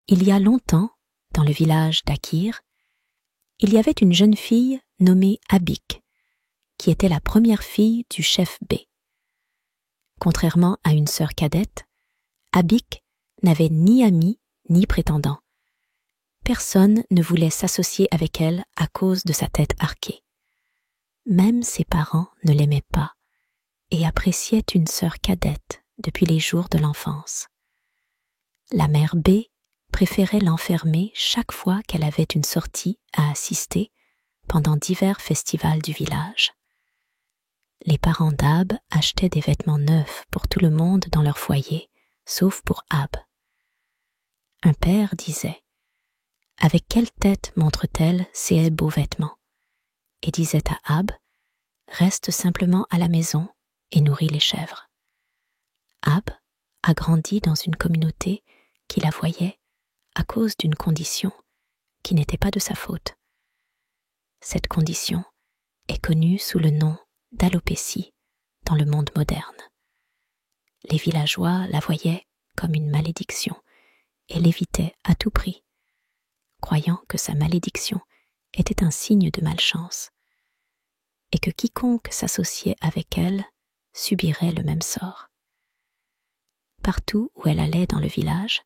Il y a longtemps, dans le village d'Akir, il y avait une jeune fille nommée Abik, qui était la première fille du chef B. Contrairement à une sœur cadette, Abik n'avait ni amis ni prétendants. Personne ne voulait s'associer avec elle à cause de sa tête arquée. Même ses parents ne l'aimaient pas et appréciaient une sœur cadette depuis les jours de l'enfance. La mère B préférait l'enfermer chaque fois qu'elle avait une sortie à assister pendant divers festivals du village. Les parents d'Ab achetaient des vêtements neufs pour tout le monde dans leur foyer, sauf pour Ab. Un père disait « Avec quelle tête montre-t-elle ces beaux vêtements ?» et disait à Ab « Reste simplement à la maison et nourris les chèvres. » Ab a grandi dans une communauté qui la voyait à cause d'une condition qui n'était pas de sa faute. Cette condition est connue sous le nom d'alopécie dans le monde moderne. Les villageois la voyaient comme une malédiction et l'évitaient à tout prix, croyant que sa malédiction était un signe de malchance et que quiconque s'associait avec elle subirait le même sort. Partout où elle allait dans le village,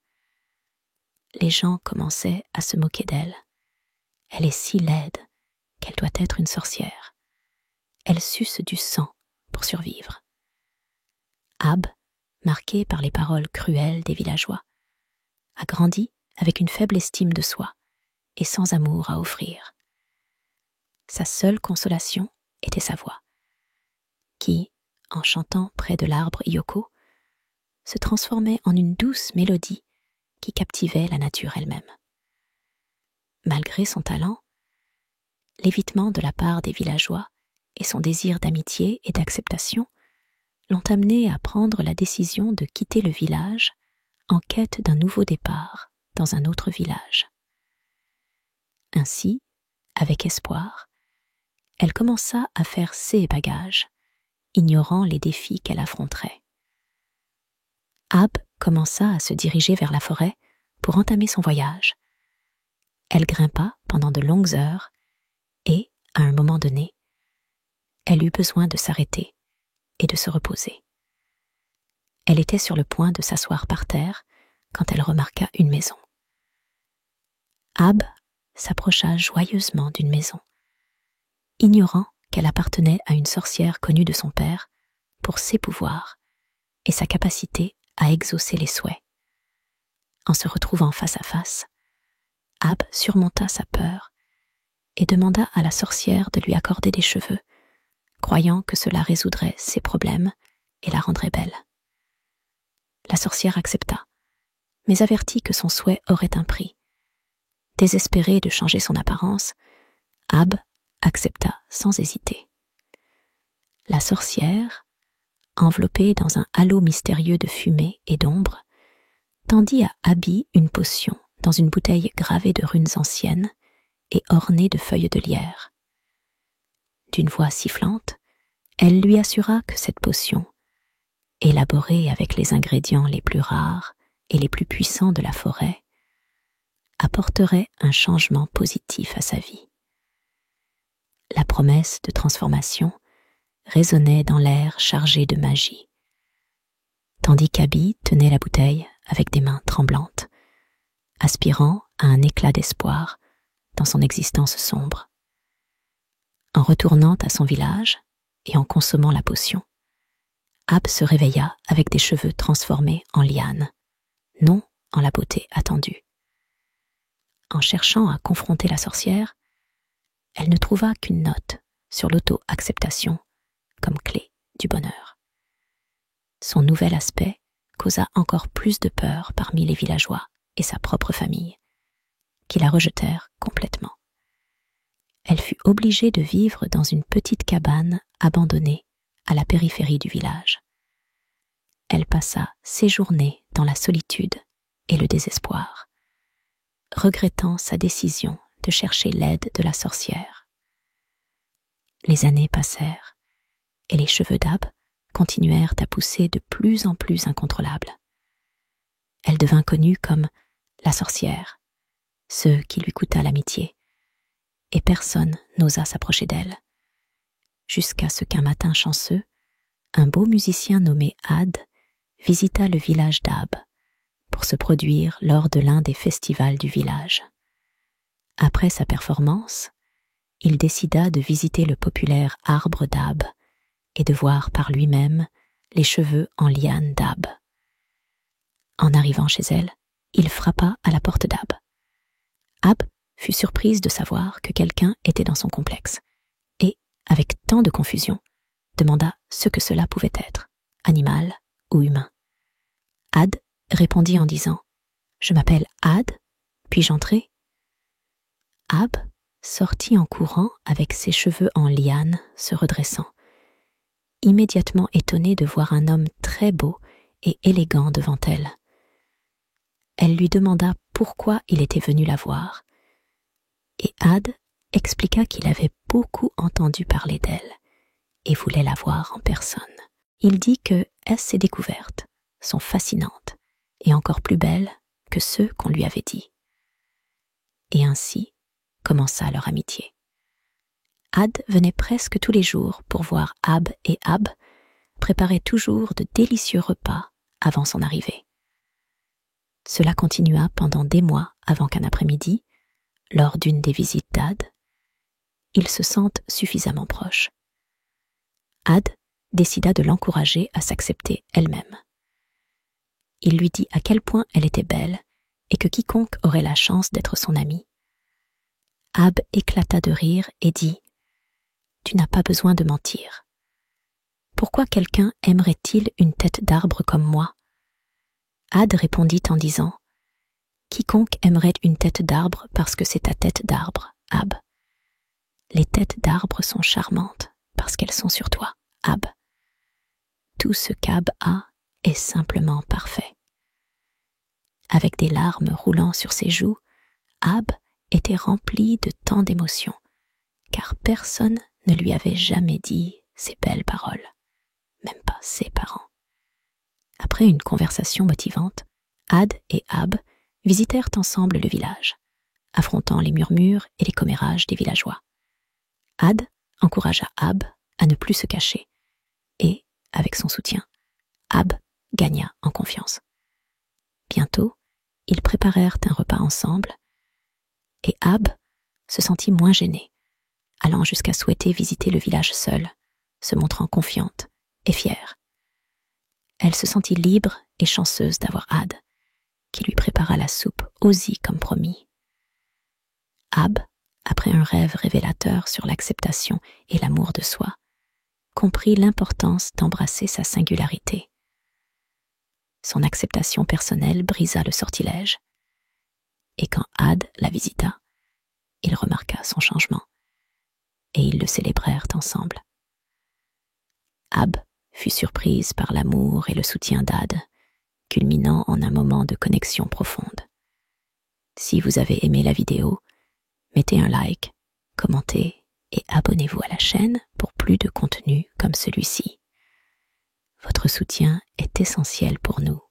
les gens commençaient à se moquer d'elle. Elle est si laide qu'elle doit être une sorcière. Elle suce du sang pour survivre. Ab, marqué par les paroles cruelles des villageois, a grandi avec une faible estime de soi et sans amour à offrir. Sa seule consolation était sa voix, qui, en chantant près de l'arbre Yoko, se transformait en une douce mélodie qui captivait la nature elle-même. Malgré son talent, l'évitement de la part des villageois et son désir d'amitié et d'acceptation l'ont amené à prendre la décision de quitter le village en quête d'un nouveau départ dans un autre village. Ainsi, avec espoir, elle commença à faire ses bagages, ignorant les défis qu'elle affronterait. Ab commença à se diriger vers la forêt pour entamer son voyage. Elle grimpa pendant de longues heures et, à un moment donné, elle eut besoin de s'arrêter et de se reposer. Elle était sur le point de s'asseoir par terre quand elle remarqua une maison. Ab s'approcha joyeusement d'une maison, ignorant qu'elle appartenait à une sorcière connue de son père pour ses pouvoirs et sa capacité à exaucer les souhaits. En se retrouvant face à face, Ab surmonta sa peur et demanda à la sorcière de lui accorder des cheveux, croyant que cela résoudrait ses problèmes et la rendrait belle. La sorcière accepta, mais avertit que son souhait aurait un prix. Désespérée de changer son apparence, Ab accepta sans hésiter. La sorcière, enveloppée dans un halo mystérieux de fumée et d'ombre, tendit à Abi une potion dans une bouteille gravée de runes anciennes et ornée de feuilles de lierre. D'une voix sifflante, elle lui assura que cette potion, élaborée avec les ingrédients les plus rares et les plus puissants de la forêt, apporterait un changement positif à sa vie. La promesse de transformation résonnait dans l'air chargé de magie, tandis qu'Abby tenait la bouteille avec des mains tremblantes, aspirant à un éclat d'espoir dans son existence sombre. En retournant à son village et en consommant la potion, Ab se réveilla avec des cheveux transformés en lianes, non en la beauté attendue. En cherchant à confronter la sorcière, elle ne trouva qu'une note sur l'auto-acceptation comme clé du bonheur. Son nouvel aspect causa encore plus de peur parmi les villageois et sa propre famille, qui la rejetèrent complètement. Elle fut obligée de vivre dans une petite cabane abandonnée à la périphérie du village. Elle passa ses journées dans la solitude et le désespoir, regrettant sa décision de chercher l'aide de la sorcière. Les années passèrent et les cheveux d'Ab continuèrent à pousser de plus en plus incontrôlables. Elle devint connue comme la sorcière, ce qui lui coûta l'amitié, et personne n'osa s'approcher d'elle, jusqu'à ce qu'un matin chanceux, un beau musicien nommé Had visita le village d'Ab pour se produire lors de l'un des festivals du village. Après sa performance, il décida de visiter le populaire arbre d'Ab et de voir par lui-même les cheveux en liane d'Ab. En arrivant chez elle, il frappa à la porte d'Ab. Ab fut surprise de savoir que quelqu'un était dans son complexe et, avec tant de confusion, demanda ce que cela pouvait être, animal ou humain. Had répondit en disant « Je m'appelle Had, puis-je entrer ?» Ab sortit en courant avec ses cheveux en liane se redressant, immédiatement étonnée de voir un homme très beau et élégant devant elle. Elle lui demanda pourquoi il était venu la voir, et Had expliqua qu'il avait beaucoup entendu parler d'elle et voulait la voir en personne. Il dit que ses découvertes sont fascinantes et encore plus belles que ceux qu'on lui avait dit. Et ainsi commença leur amitié. Had venait presque tous les jours pour voir Ab, et Ab préparait toujours de délicieux repas avant son arrivée. Cela continua pendant des mois avant qu'un après-midi, lors d'une des visites d'Had, ils se sentent suffisamment proches. Had décida de l'encourager à s'accepter elle-même. Il lui dit à quel point elle était belle et que quiconque aurait la chance d'être son ami. Ab éclata de rire et dit « Tu n'as pas besoin de mentir. Pourquoi quelqu'un aimerait-il une tête d'arbre comme moi ?» Had répondit en disant « Quiconque aimerait une tête d'arbre parce que c'est ta tête d'arbre, Ab. Les têtes d'arbre sont charmantes parce qu'elles sont sur toi, Ab. Tout ce qu'Ab a est simplement parfait. » Avec des larmes roulant sur ses joues, Ab était rempli de tant d'émotions, car personne ne lui avait jamais dit ces belles paroles, même pas ses parents. Après une conversation motivante, Had et Ab visitèrent ensemble le village, affrontant les murmures et les commérages des villageois. Had encouragea Ab à ne plus se cacher, et, avec son soutien, Ab gagna en confiance. Bientôt, ils préparèrent un repas ensemble, et Ab se sentit moins gênée, allant jusqu'à souhaiter visiter le village seule, se montrant confiante et fière. Elle se sentit libre et chanceuse d'avoir Had, qui lui prépara la soupe Ozzy comme promis. Ab, après un rêve révélateur sur l'acceptation et l'amour de soi, comprit l'importance d'embrasser sa singularité. Son acceptation personnelle brisa le sortilège, et quand Had la visita, il remarqua son changement, et ils le célébrèrent ensemble. Ab fut surprise par l'amour et le soutien d'Had, culminant en un moment de connexion profonde. Si vous avez aimé la vidéo, mettez un like, commentez et abonnez-vous à la chaîne pour plus de contenu comme celui-ci. Votre soutien est essentiel pour nous.